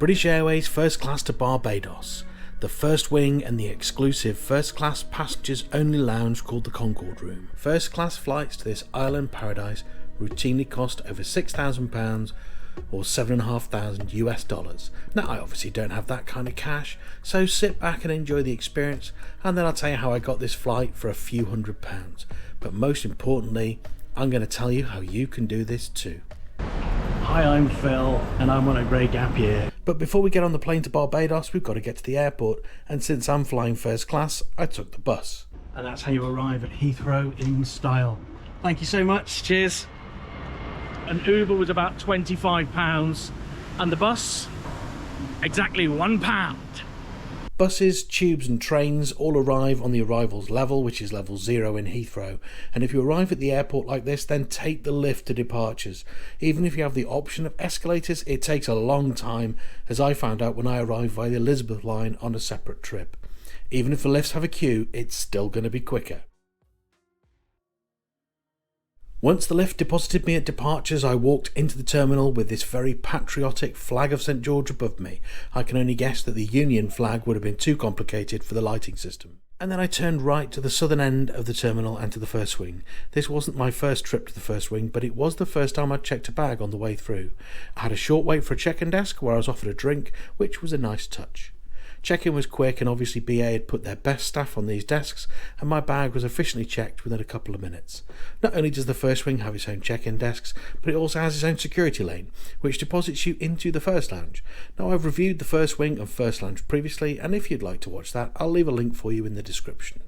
British Airways First Class to Barbados, the first wing and the exclusive first class passengers only lounge called the Concord Room. First class flights to this island paradise routinely cost over £6,000 or $7,500 US. Now I obviously don't have that kind of cash, so sit back and enjoy the experience, and then I'll tell you how I got this flight for a few £100s. But most importantly, I'm going to tell you how you can do this too. Hi, I'm Phil and I'm on a great gap year. But before we get on the plane to Barbados, we've got to get to the airport, and since I'm flying first class, I took the bus. And that's how you arrive at Heathrow in style. Thank you so much, cheers. An Uber was about £25 and the bus, exactly £1. Buses, tubes and trains all arrive on the arrivals level, which is level 0 in Heathrow, and if you arrive at the airport like this, then take the lift to departures. Even if you have the option of escalators, it takes a long time, as I found out when I arrived via the Elizabeth line on a separate trip. Even if the lifts have a queue, it's still going to be quicker. Once the lift deposited me at departures, I walked into the terminal with this very patriotic flag of St George above me. I can only guess that the Union flag would have been too complicated for the lighting system. And then I turned right to the southern end of the terminal and to the first wing. This wasn't my first trip to the first wing, but it was the first time I'd checked a bag on the way through. I had a short wait for a check-in desk where I was offered a drink, which was a nice touch. Check-in was quick, and obviously BA had put their best staff on these desks, and my bag was officially checked within a couple of minutes. Not only does the first wing have its own check-in desks, but it also has its own security lane, which deposits you into the first lounge. Now, I've reviewed the first wing and first lounge previously, and if you'd like to watch that, I'll leave a link for you in the description.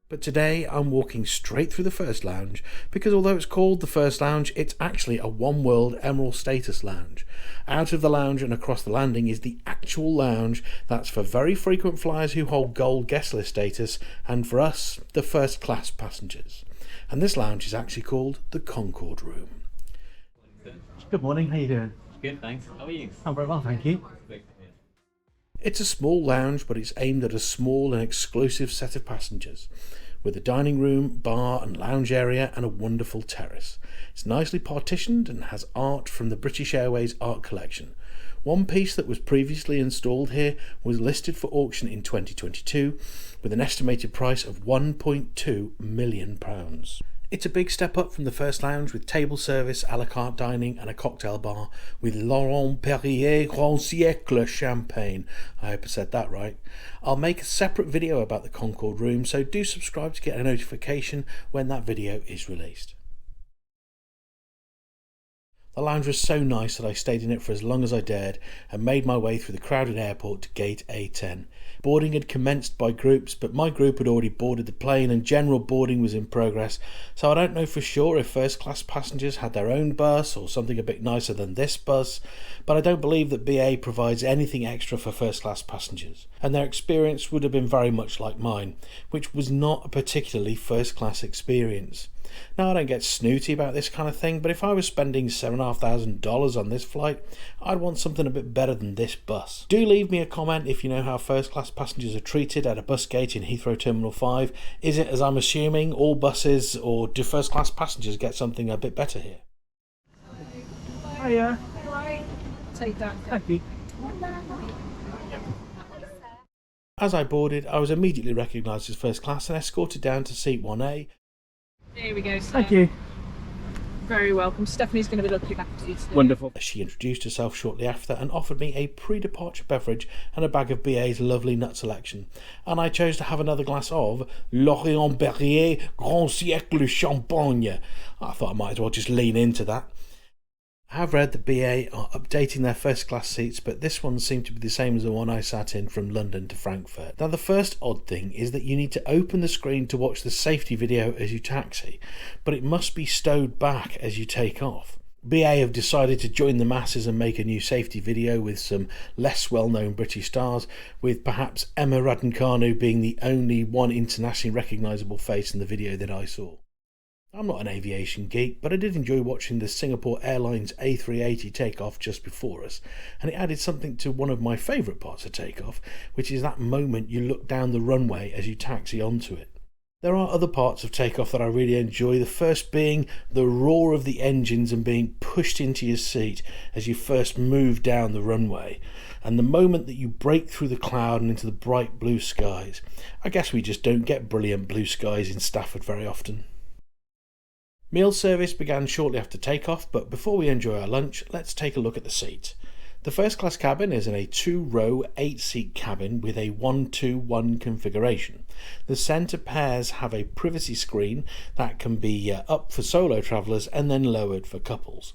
But today I'm walking straight through the first lounge, because although it's called the first lounge, it's actually a One World Emerald status lounge. Out of the lounge and across the landing is the actual lounge that's for very frequent flyers who hold gold guest list status, and for us, the first class passengers. And this lounge is actually called the Concord Room. Good morning, how you doing? Good, thanks. How are you? I'm very well, thank you. It's a small lounge, but it's aimed at a small and exclusive set of passengers, with a dining room, bar and lounge area and a wonderful terrace. It's nicely partitioned and has art from the British Airways art collection. One piece that was previously installed here was listed for auction in 2022 with an estimated price of £1.2 million. It's a big step up from the first lounge with table service, a la carte dining and a cocktail bar with Laurent Perrier Grand Siècle champagne. I hope I said that right. I'll make a separate video about the Concord Room, so do subscribe to get a notification when that video is released. The lounge was so nice that I stayed in it for as long as I dared and made my way through the crowded airport to gate A10. Boarding had commenced by groups, but my group had already boarded the plane and general boarding was in progress, so I don't know for sure if first class passengers had their own bus or something a bit nicer than this bus, but I don't believe that BA provides anything extra for first class passengers, and their experience would have been very much like mine, which was not a particularly first class experience. Now, I don't get snooty about this kind of thing, but if I was spending $7,500 on this flight, I'd want something a bit better than this bus. Do leave me a comment if you know how first class passengers are treated at a bus gate in Heathrow Terminal 5. Is it, as I'm assuming, all buses, or do first class passengers get something a bit better here? Hiya. Right. Take that. Thank you. As I boarded, I was immediately recognised as first class and escorted down to seat 1A. There we go, sir. Thank you. Very welcome. Stephanie's going to be looking after you today. Wonderful. She introduced herself shortly after and offered me a pre-departure beverage and a bag of BA's lovely nut selection. And I chose to have another glass of Laurent Perrier Grand Siècle champagne. I thought I might as well just lean into that. I have read that BA are updating their first class seats, but this one seemed to be the same as the one I sat in from London to Frankfurt. Now, the first odd thing is that you need to open the screen to watch the safety video as you taxi, but it must be stowed back as you take off. BA have decided to join the masses and make a new safety video with some less well-known British stars, with perhaps Emma Raducanu being the only one internationally recognisable face in the video that I saw. I'm not an aviation geek, but I did enjoy watching the Singapore Airlines A380 take off just before us, and it added something to one of my favourite parts of takeoff, which is that moment you look down the runway as you taxi onto it. There are other parts of takeoff that I really enjoy, the first being the roar of the engines and being pushed into your seat as you first move down the runway, and the moment that you break through the cloud and into the bright blue skies. I guess we just don't get brilliant blue skies in Stafford very often. Meal service began shortly after takeoff, but before we enjoy our lunch, let's take a look at the seat. The first class cabin is in a 2-row 8-seat cabin with a 1-2-1 configuration. The centre pairs have a privacy screen that can be up for solo travellers and then lowered for couples.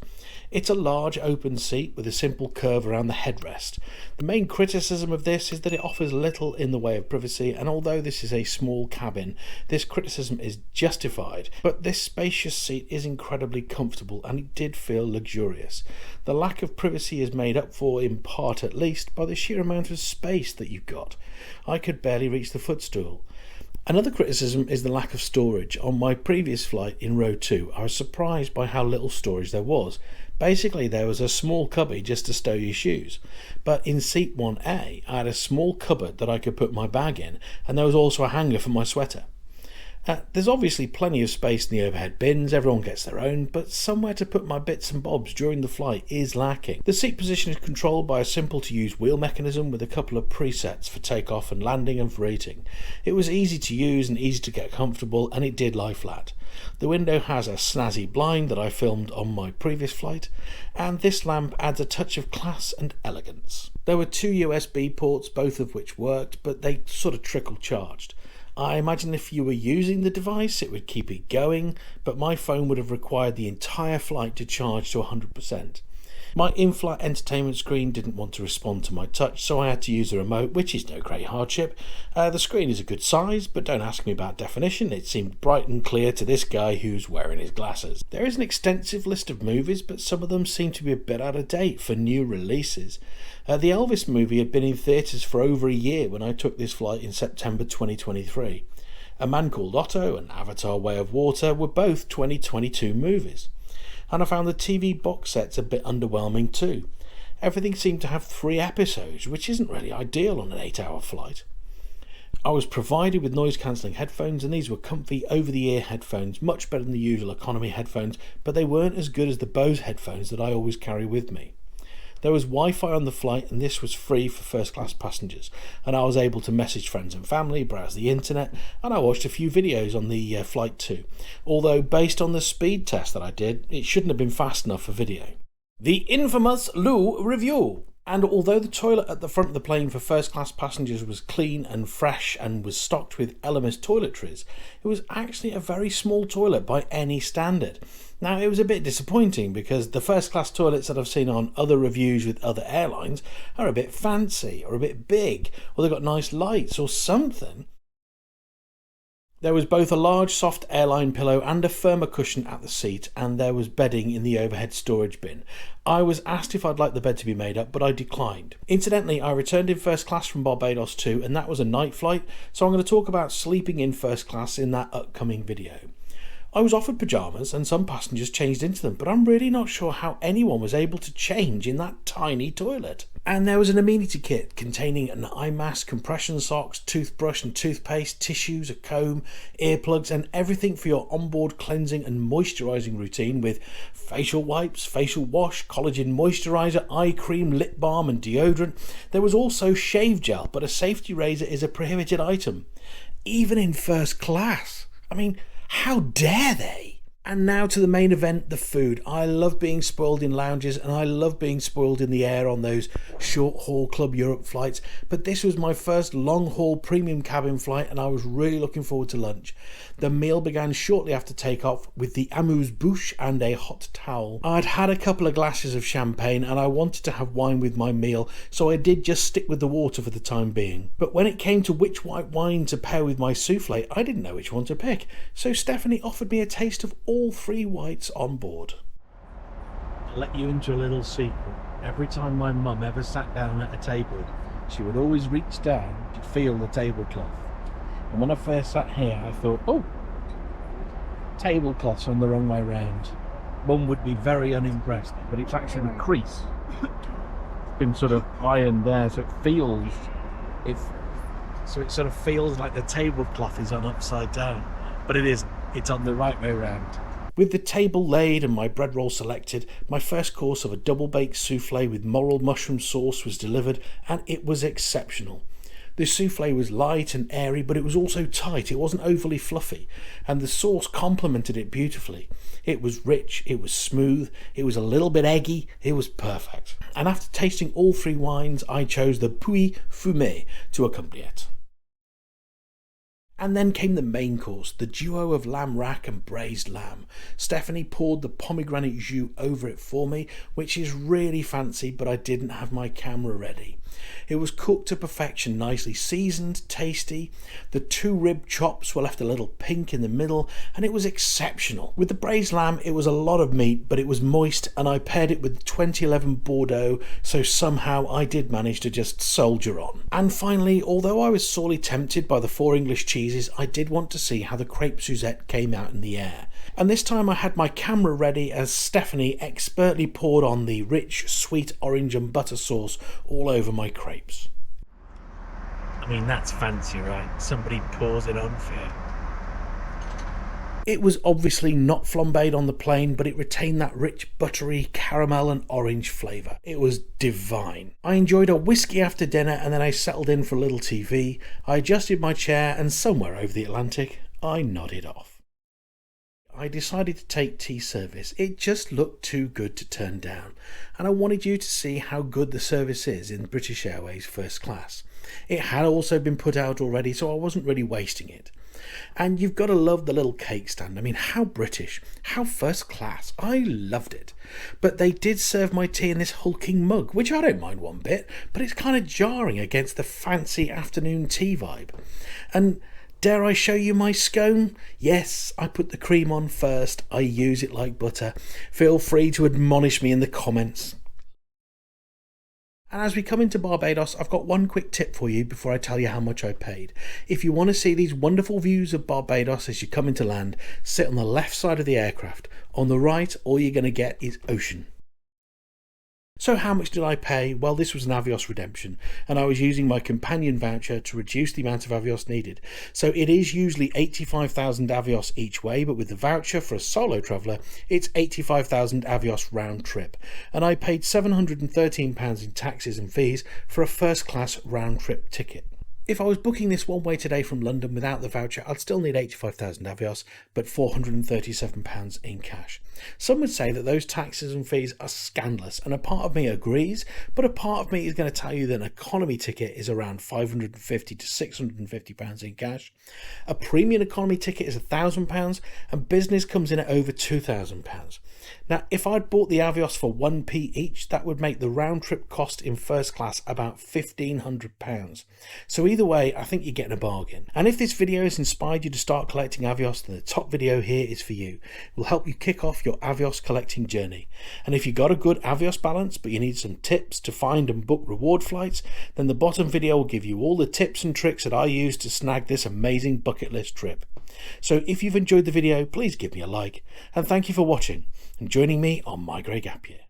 It's a large open seat with a simple curve around the headrest. The main criticism of this is that it offers little in the way of privacy, and although this is a small cabin, this criticism is justified. But this spacious seat is incredibly comfortable and it did feel luxurious. The lack of privacy is made up for, in part at least, by the sheer amount of space that you've got. I could barely reach the footstool. Another criticism is the lack of storage. On my previous flight in row 2, I was surprised by how little storage there was. Basically, there was a small cubby just to stow your shoes. But in seat 1A, I had a small cupboard that I could put my bag in, and there was also a hanger for my sweater. There's obviously plenty of space in the overhead bins, everyone gets their own, but somewhere to put my bits and bobs during the flight is lacking. The seat position is controlled by a simple to use wheel mechanism with a couple of presets for takeoff and landing and for eating. It was easy to use and easy to get comfortable, and it did lie flat. The window has a snazzy blind that I filmed on my previous flight, and this lamp adds a touch of class and elegance. There were 2 USB ports, both of which worked, but they sort of trickle charged. I imagine if you were using the device it would keep it going, but my phone would have required the entire flight to charge to 100%. My in-flight entertainment screen didn't want to respond to my touch, so I had to use the remote, which is no great hardship. The screen is a good size, but don't ask me about definition. It seemed bright and clear to this guy who's wearing his glasses. There is an extensive list of movies, but some of them seem to be a bit out of date for new releases. The Elvis movie had been in theatres for over a year when I took this flight in September 2023. A Man Called Otto and Avatar: Way of Water were both 2022 movies. And I found the TV box sets a bit underwhelming too. Everything seemed to have 3 episodes, which isn't really ideal on an 8-hour flight. I was provided with noise cancelling headphones, and these were comfy over-the-ear headphones, much better than the usual economy headphones, but they weren't as good as the Bose headphones that I always carry with me. There was Wi-Fi on the flight, and this was free for first class passengers, and I was able to message friends and family, browse the internet, and I watched a few videos on the flight too. Although based on the speed test that I did, it shouldn't have been fast enough for video. The infamous loo review. And although the toilet at the front of the plane for first class passengers was clean and fresh and was stocked with Elemis toiletries, it was actually a very small toilet by any standard. Now, it was a bit disappointing because the first class toilets that I've seen on other reviews with other airlines are a bit fancy or a bit big, or they've got nice lights or something. There was both a large soft airline pillow and a firmer cushion at the seat, and there was bedding in the overhead storage bin. I was asked if I'd like the bed to be made up, but I declined. Incidentally, I returned in first class from Barbados too, and that was a night flight, so I'm going to talk about sleeping in first class in that upcoming video. I was offered pyjamas and some passengers changed into them, but I'm really not sure how anyone was able to change in that tiny toilet. And there was an amenity kit containing an eye mask, compression socks, toothbrush and toothpaste, tissues, a comb, earplugs and everything for your onboard cleansing and moisturising routine, with facial wipes, facial wash, collagen moisturiser, eye cream, lip balm and deodorant. There was also shave gel, but a safety razor is a prohibited item, even in first class. I mean, how dare they? And now to the main event, the food. I love being spoiled in lounges and I love being spoiled in the air on those short-haul Club Europe flights, but this was my first long-haul premium cabin flight and I was really looking forward to lunch. The meal began shortly after takeoff with the amuse-bouche and a hot towel. I'd had a couple of glasses of champagne and I wanted to have wine with my meal, so I did just stick with the water for the time being. But when it came to which white wine to pair with my souffle, I didn't know which one to pick, so Stephanie offered me a taste of all 3 whites on board. I'll let you into a little secret. Every time my mum ever sat down at a table, she would always reach down to feel the tablecloth. And when I first sat here, I thought, oh, tablecloth's on the wrong way round. Mum would be very unimpressed, but it's actually a crease. It's been sort of ironed there, so it feels, so it sort of feels like the tablecloth is on upside down, but it's on the right way round. With the table laid and my bread roll selected, my first course of a double-baked souffle with morel mushroom sauce was delivered, and it was exceptional. The souffle was light and airy, but it was also tight. It wasn't overly fluffy, and the sauce complemented it beautifully. It was rich, it was smooth, it was a little bit eggy, it was perfect. And after tasting all three wines, I chose the Puy Fumé to accompany it. And then came the main course, the duo of lamb rack and braised lamb. Stephanie poured the pomegranate jus over it for me, which is really fancy, but I didn't have my camera ready. It was cooked to perfection, nicely seasoned, tasty. The 2 rib chops were left a little pink in the middle, and it was exceptional. With the braised lamb, it was a lot of meat, but it was moist, and I paired it with the 2011 Bordeaux, so somehow I did manage to just soldier on. And finally, although I was sorely tempted by the 4 English cheeses, I did want to see how the crepe Suzette came out in the air. And this time I had my camera ready as Stephanie expertly poured on the rich, sweet orange and butter sauce all over my crepes. I mean, that's fancy, right? Somebody pours it on for you. It was obviously not flambéed on the plane, but it retained that rich, buttery caramel and orange flavour. It was divine. I enjoyed a whiskey after dinner, and then I settled in for a little TV. I adjusted my chair, and somewhere over the Atlantic, I nodded off. I decided to take tea service. It just looked too good to turn down, and I wanted you to see how good the service is in British Airways First Class. It had also been put out already, so I wasn't really wasting it. And you've got to love the little cake stand. I mean, how British, how first class. I loved it. But they did serve my tea in this hulking mug, which I don't mind one bit, but it's kind of jarring against the fancy afternoon tea vibe. And dare I show you my scone? Yes, I put the cream on first. I use it like butter. Feel free to admonish me in the comments. And as we come into Barbados, I've got one quick tip for you before I tell you how much I paid. If you want to see these wonderful views of Barbados as you come into land, sit on the left side of the aircraft. On the right, all you're going to get is ocean. So how much did I pay? Well, this was an Avios redemption, and I was using my companion voucher to reduce the amount of Avios needed. So it is usually 85,000 Avios each way, but with the voucher for a solo traveller, it's 85,000 Avios round trip. And I paid £713 in taxes and fees for a first class round trip ticket. If I was booking this one way today from London without the voucher, I'd still need 85,000 Avios, but £437 in cash. Some would say that those taxes and fees are scandalous, and a part of me agrees, but a part of me is going to tell you that an economy ticket is around £550 to £650 in cash. A premium economy ticket is £1,000, and business comes in at over £2,000. Now, if I'd bought the Avios for 1p each, that would make the round trip cost in first class about £1,500. So either way, I think you're getting a bargain. And if this video has inspired you to start collecting Avios, then the top video here is for you. It will help you kick off your Avios collecting journey. And if you got a good Avios balance, but you need some tips to find and book reward flights, then the bottom video will give you all the tips and tricks that I use to snag this amazing bucket list trip. So if you've enjoyed the video, please give me a like, and thank you for watching and joining me on my Grey Gap Year.